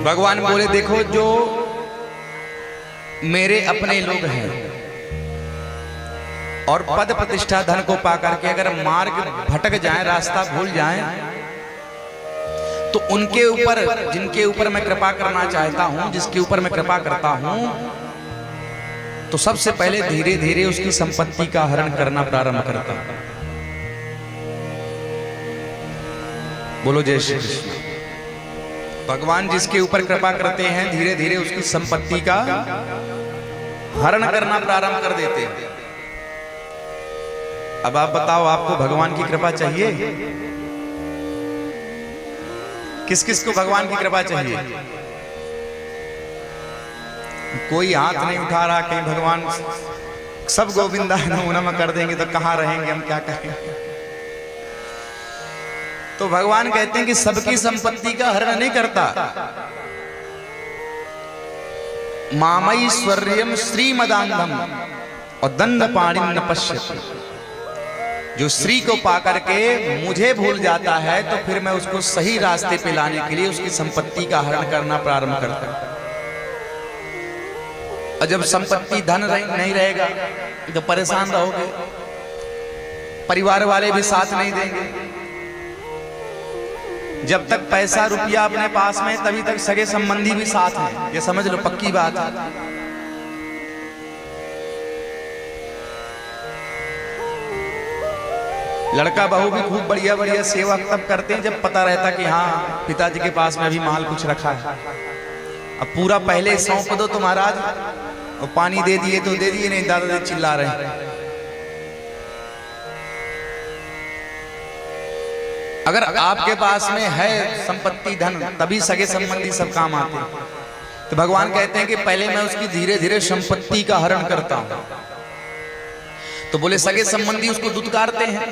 भगवान बोले देखो जो मेरे अपने लोग हैं और पद प्रतिष्ठा धन को पाकर के अगर मार्ग भटक जाएं, रास्ता भूल जाएं, तो उनके ऊपर, जिनके ऊपर मैं कृपा करना चाहता हूं, जिसके ऊपर मैं कृपा करता हूं, तो सबसे पहले धीरे धीरे उसकी संपत्ति का हरण करना प्रारंभ करता हूं। बोलो जय श्री कृष्ण। भगवान जिसके ऊपर कृपा करते हैं धीरे धीरे उसकी संपत्ति का हरण करना प्रारंभ कर देते हैं। अब आप बताओ, आपको भगवान की कृपा चाहिए? किस किस को भगवान की कृपा चाहिए? कोई हाथ नहीं उठा रहा। कहीं भगवान सब गोविंदा नमो नमः कर देंगे तो कहां रहेंगे हम, क्या करेंगे? तो भगवान कहते हैं कि सबकी संपत्ति का हरण नहीं करता। मामैश्वर्यम श्रीमदांधम और दंड पाणिम न पश्यति। जो श्री को पाकर के मुझे भूल जाता है तो फिर मैं उसको सही रास्ते पे लाने के लिए उसकी संपत्ति का हरण करना प्रारंभ करता हूं। और जब संपत्ति धन नहीं रहेगा तो परेशान रहोगे, परिवार वाले भी साथ नहीं देंगे। जब तक पैसा रुपया अपने पास में तभी तक सगे संबंधी भी साथ हैं, ये समझ लो, पक्की बात है। लड़का बहू भी खूब बढ़िया बढ़िया सेवा तब करते हैं जब पता रहता कि हाँ पिताजी के पास में अभी माल कुछ रखा है। अब पूरा पहले सौंप दो तो महाराज, और पानी दे दिए तो दे दिए, नहीं दादाजी चिल्ला रहे हैं। अगर आपके पास में है संपत्ति धन तभी सगे संबंधी सब काम आते हैं। तो भगवान कहते हैं कि पहले मैं उसकी धीरे धीरे संपत्ति का हरण करता हूं। तो बोले सगे संबंधी उसको दुत्कारते हैं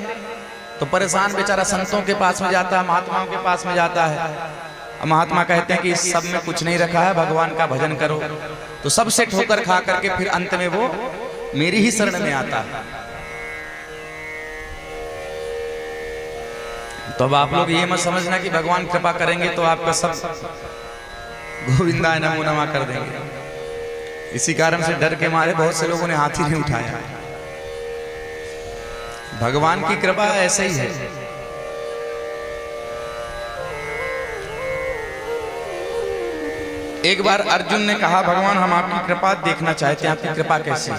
तो परेशान बेचारा संतों के पास में जाता है, महात्माओं के पास में जाता है। महात्मा कहते हैं कि इस सब में कुछ नहीं रखा है, भगवान का भजन करो। तो सबसे ठोकर खा करके फिर अंत में वो मेरी ही शरण में आता है। तो अब आप लोग ये मत समझना कि भगवान कृपा करेंगे तो आपका सब गोविंदा नमो नमः कर देंगे। इसी कारण से डर के मारे बहुत से लोगों ने हाथ ही नहीं उठाया। भगवान की कृपा ऐसे ही है। एक बार अर्जुन ने कहा भगवान हम आपकी कृपा देखना चाहते हैं, आपकी कृपा कैसी है?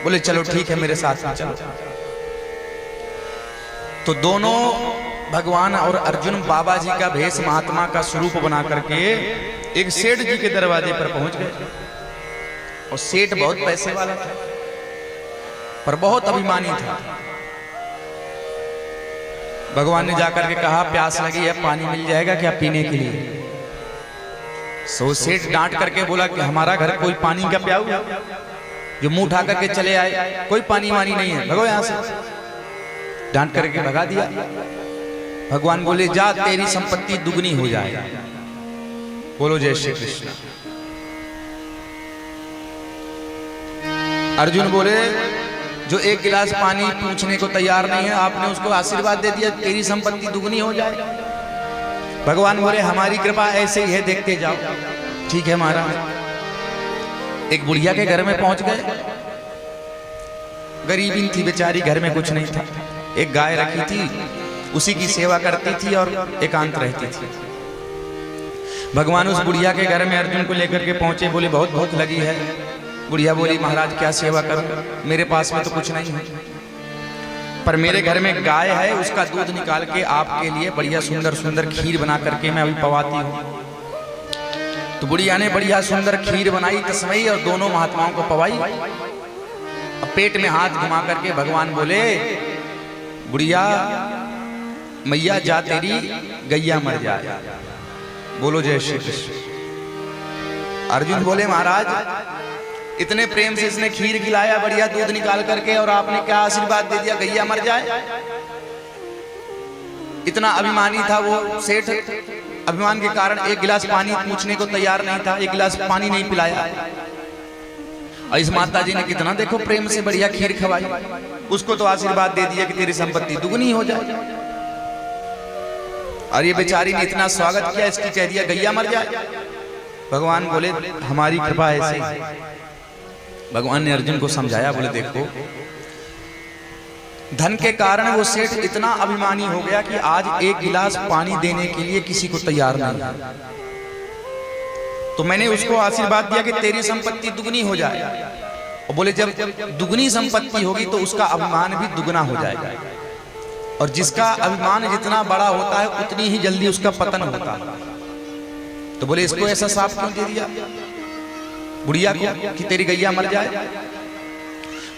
बोले चलो ठीक है मेरे साथ में चलो। तो दोनों भगवान और अर्जुन बाबा जी का भेष महात्मा का स्वरूप बना करके एक सेठ जी के दरवाजे पर पहुंच गए। और सेठ बहुत पैसे वाला था पर बहुत अभिमानी था। भगवान ने जाकर के कहा प्यास लगी है, पानी मिल जाएगा क्या पीने के लिए? सो सेठ डांट करके बोला कि हमारा घर कोई पानी का प्याऊ है जो मुंह उठा करके चले आए, कोई पानी वानी नहीं है, भगो यहां से। डांट करके भगा दिया। भगवान बोले जा तेरी संपत्ति दुगनी हो जाए। बोलो जय श्री कृष्ण। अर्जुन बोले जो एक गिलास पानी पूछने को तैयार नहीं है, आपने उसको आशीर्वाद दे दिया तेरी संपत्ति दुगनी हो जाए। भगवान बोले हमारी कृपा ऐसे ही है, देखते जाओ। ठीक है महाराज। एक बुढ़िया के घर में पहुंच गए। गरीबी थी बेचारी, घर में कुछ नहीं था। एक गाय रखी थी, उसी की सेवा करती थी और एकांत रहती थी। भगवान उस बुढ़िया के घर में अर्जुन को लेकर के पहुंचे। बोले बहुत भूख लगी है। बुढ़िया बोली महाराज क्या सेवा करूं, मेरे पास में तो कुछ नहीं है, पर मेरे घर में गाय है, उसका दूध निकाल के आपके लिए बढ़िया सुंदर सुंदर खीर बना करके मैं अभी पवाती हूँ। तो बुढ़िया ने बढ़िया सुंदर खीर बनाई तस्मई और दोनों महात्माओं को पवाई। अब पेट में हाथ घुमा करके भगवान बोले बुढ़िया मैया जा तेरी गैया मर जाए। बोलो जय श्री कृष्ण। अर्जुन बोले महाराज इतने प्रेम से इसने खीर खिलाया, बढ़िया दूध निकाल करके, और आपने क्या आशीर्वाद दे दिया गैया मर जाए? इतना अभिमानी था वो सेठ, अभिमान के कारण एक गिलास पानी पूछने को तैयार नहीं था, एक गिलास पानी नहीं पिलाया। और इस माता जी ने कितना देखो प्रेम से बढ़िया खीर खवाई, उसको तो आशीर्वाद दे दिया कि तेरी संपत्ति दुगनी हो जाए। और ये बेचारी ने इतना स्वागत किया, इसकी कह दिया गैया मर जाए। भगवान बोले हमारी कृपा ऐसी। भगवान ने अर्जुन को समझाया, बोले देखो धन के कारण वो सेठ इतना अभिमानी हो गया कि आज एक गिलास पानी देने के लिए किसी को तैयार नहीं है। तो मैंने उसको आशीर्वाद दिया कि तेरी संपत्ति दुगनी हो जाए। और बोले जब दुगनी संपत्ति होगी तो उसका अभिमान भी दुगना हो जाएगा, और जिसका अभिमान जितना बड़ा होता है उतनी ही जल्दी उसका पतन होता है। तो बोले इसको ऐसा साफ क्यों दे दिया बुढ़िया को कि तेरी गैया मर जाए।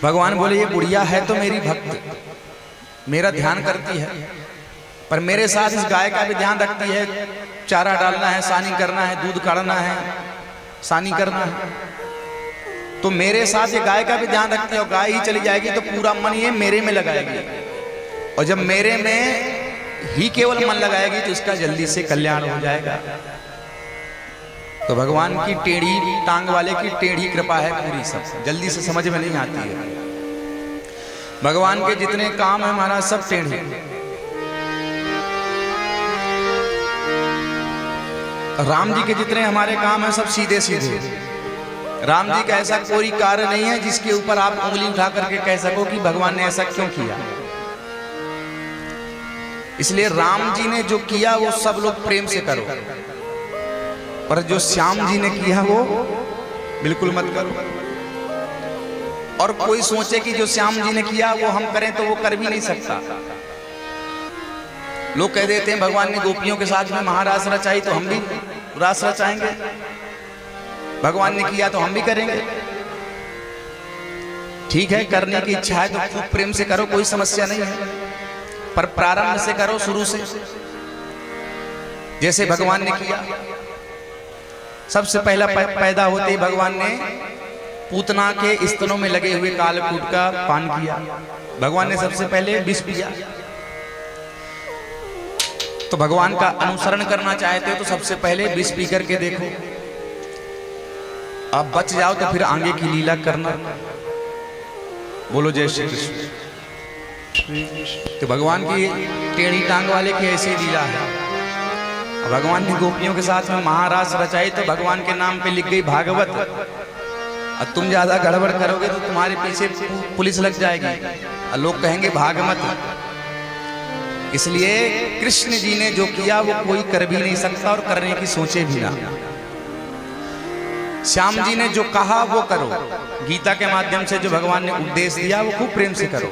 भगवान बोले ये बुढ़िया है तो मेरी भक्त, मेरा ध्यान करती है, पर मेरे साथ इस गाय का भी ध्यान रखती है। चारा डालना है, सानी करना है, दूध काढ़ना है, सानी करना है, तो मेरे साथ ये गाय का भी ध्यान रखती है। और गाय ही चली जाएगी तो पूरा मन ये मेरे में लगाएगी, और जब मेरे में ही केवल मन लगाएगी तो इसका जल्दी से कल्याण हो जाएगा। तो भगवान की टेढ़ी टांग वाले की टेढ़ी कृपा है पूरी, सब जल्दी से समझ में नहीं आती है। भगवान के जितने काम है महाराज सब टेढ़े। राम जी के जितने हमारे काम है सब सीधे सीधे। राम जी का ऐसा कोई कार्य नहीं है जिसके ऊपर आप उंगली उठा करके कह सको कि भगवान ने ऐसा क्यों किया। इसलिए राम जी ने जो किया वो सब लोग प्रेम से करो, पर जो श्याम जी ने किया वो बिल्कुल मत करो। और कोई सोचे कि जो श्याम जी ने किया वो हम करें तो वो कर भी नहीं सकता। लोग कह देते हैं भगवान ने गोपियों के साथ में महारास रचाई तो हम भी रास रचाएंगे, भगवान ने किया तो हम भी करेंगे। ठीक है, करने की इच्छा है तो खूब प्रेम से करो, कोई समस्या नहीं है, पर प्रारंभ से करो, शुरू से, जैसे भगवान ने किया। सबसे पहला पैदा होते ही भगवान ने पूतना के स्तनों में लगे हुए कालकूट का पान किया। भगवान ने सबसे पहले विष पिया। तो भगवान का अनुसरण करना चाहते हो तो सबसे पहले विष पी करके देखो, अब बच जाओ तो फिर आगे की लीला करना। बोलो जय श्री कृष्ण। तो भगवान की टेढ़ी टांग वाले की ऐसी लीला है। भगवान ने गोपियों के साथ में महारास रचाई तो भगवान के नाम पे लिख गई भागवत। और तुम ज्यादा गड़बड़ करोगे तो तुम्हारे पीछे पुलिस लग जाएगी और लोग कहेंगे भागमत। इसलिए कृष्ण जी ने जो किया वो कोई कर भी नहीं सकता और करने की सोचे भी ना। श्याम जी ने जो कहा वो करो। गीता के माध्यम से जो भगवान ने उपदेश दिया वो खूब प्रेम से करो।